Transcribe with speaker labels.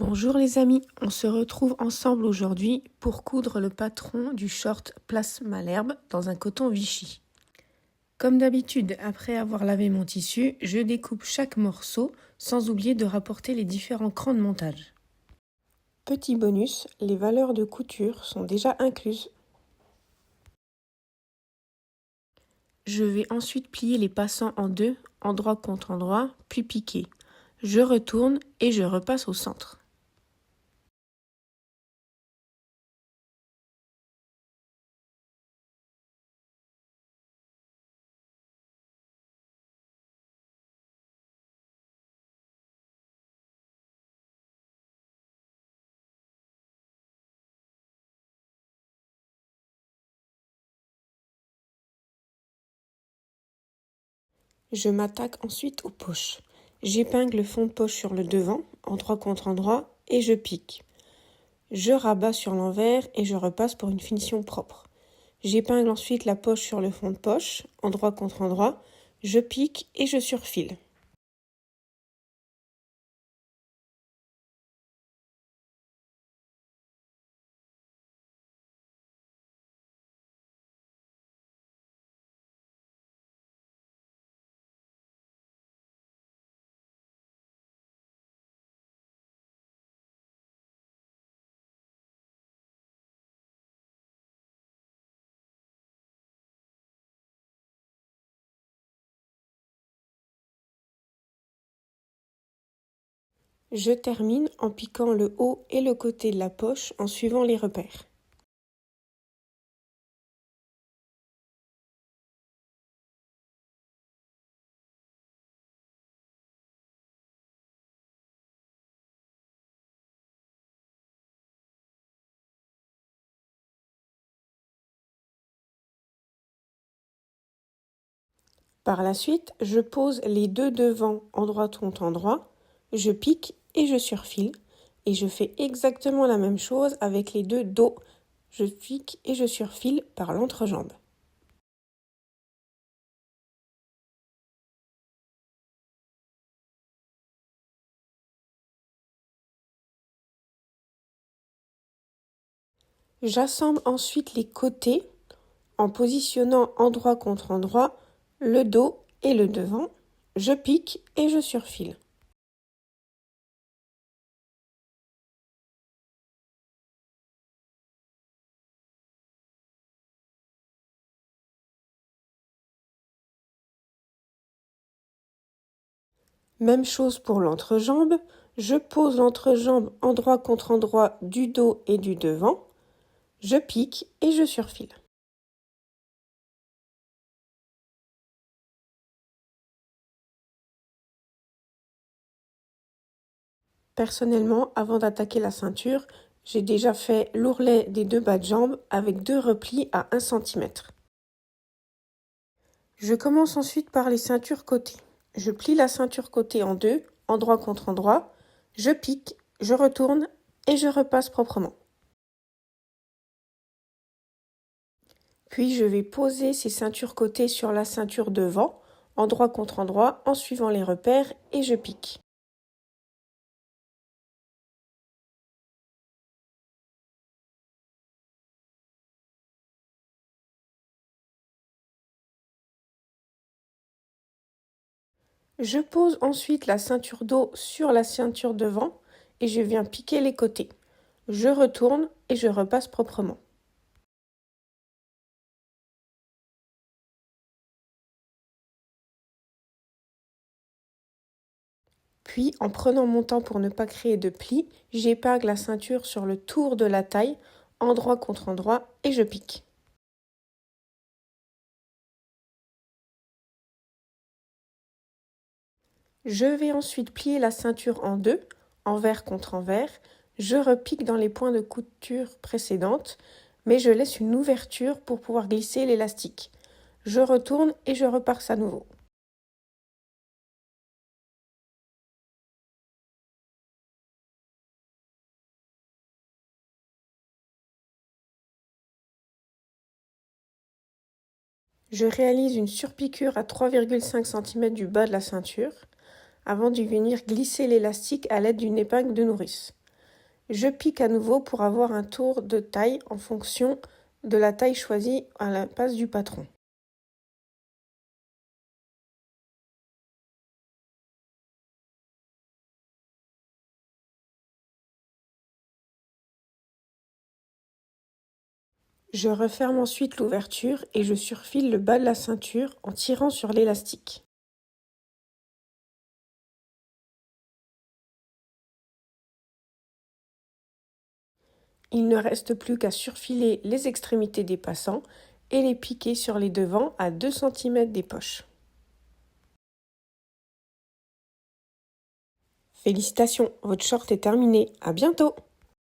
Speaker 1: Bonjour les amis, on se retrouve ensemble aujourd'hui pour coudre le patron du short Place Malherbe dans un coton Vichy. Comme d'habitude, après avoir lavé mon tissu, je découpe chaque morceau sans oublier de rapporter les différents crans de montage. Petit bonus, les valeurs de couture sont déjà incluses. Je vais ensuite plier les passants en deux, endroit contre endroit, puis piquer. Je retourne et je repasse au centre. Je m'attaque ensuite aux poches. J'épingle le fond de poche sur le devant, endroit contre endroit, et je pique. Je rabats sur l'envers et je repasse pour une finition propre. J'épingle ensuite la poche sur le fond de poche, endroit contre endroit, je pique et je surfile. Je termine en piquant le haut et le côté de la poche en suivant les repères. Par la suite, je pose les deux devants endroit contre endroit, je pique et je surfile, et je fais exactement la même chose avec les deux dos. Je pique et je surfile par l'entrejambe. J'assemble ensuite les côtés en positionnant endroit contre endroit le dos et le devant. Je pique et je surfile. Même chose pour l'entrejambe. Je pose l'entrejambe endroit contre endroit du dos et du devant. Je pique et je surfile. Personnellement, avant d'attaquer la ceinture, j'ai déjà fait l'ourlet des deux bas de jambe avec deux replis à 1 cm. Je commence ensuite par les ceintures côté. Je plie la ceinture côté en deux, endroit contre endroit. Je pique, je retourne et je repasse proprement. Puis je vais poser ces ceintures côté sur la ceinture devant, endroit contre endroit, en suivant les repères et je pique. Je pose ensuite la ceinture dos sur la ceinture devant et je viens piquer les côtés. Je retourne et je repasse proprement. Puis, en prenant mon temps pour ne pas créer de plis, j'épingle la ceinture sur le tour de la taille, endroit contre endroit, et je pique. Je vais ensuite plier la ceinture en deux, envers contre envers. Je repique dans les points de couture précédentes, mais je laisse une ouverture pour pouvoir glisser l'élastique. Je retourne et je repars à nouveau. Je réalise une surpiqûre à 3,5 cm du bas de la ceinture, avant de venir glisser l'élastique à l'aide d'une épingle de nourrice. Je pique à nouveau pour avoir un tour de taille en fonction de la taille choisie à la base du patron. Je referme ensuite l'ouverture et je surfile le bas de la ceinture en tirant sur l'élastique. Il ne reste plus qu'à surfiler les extrémités des passants et les piquer sur les devants à 2 cm des poches. Félicitations, votre short est terminé. À bientôt!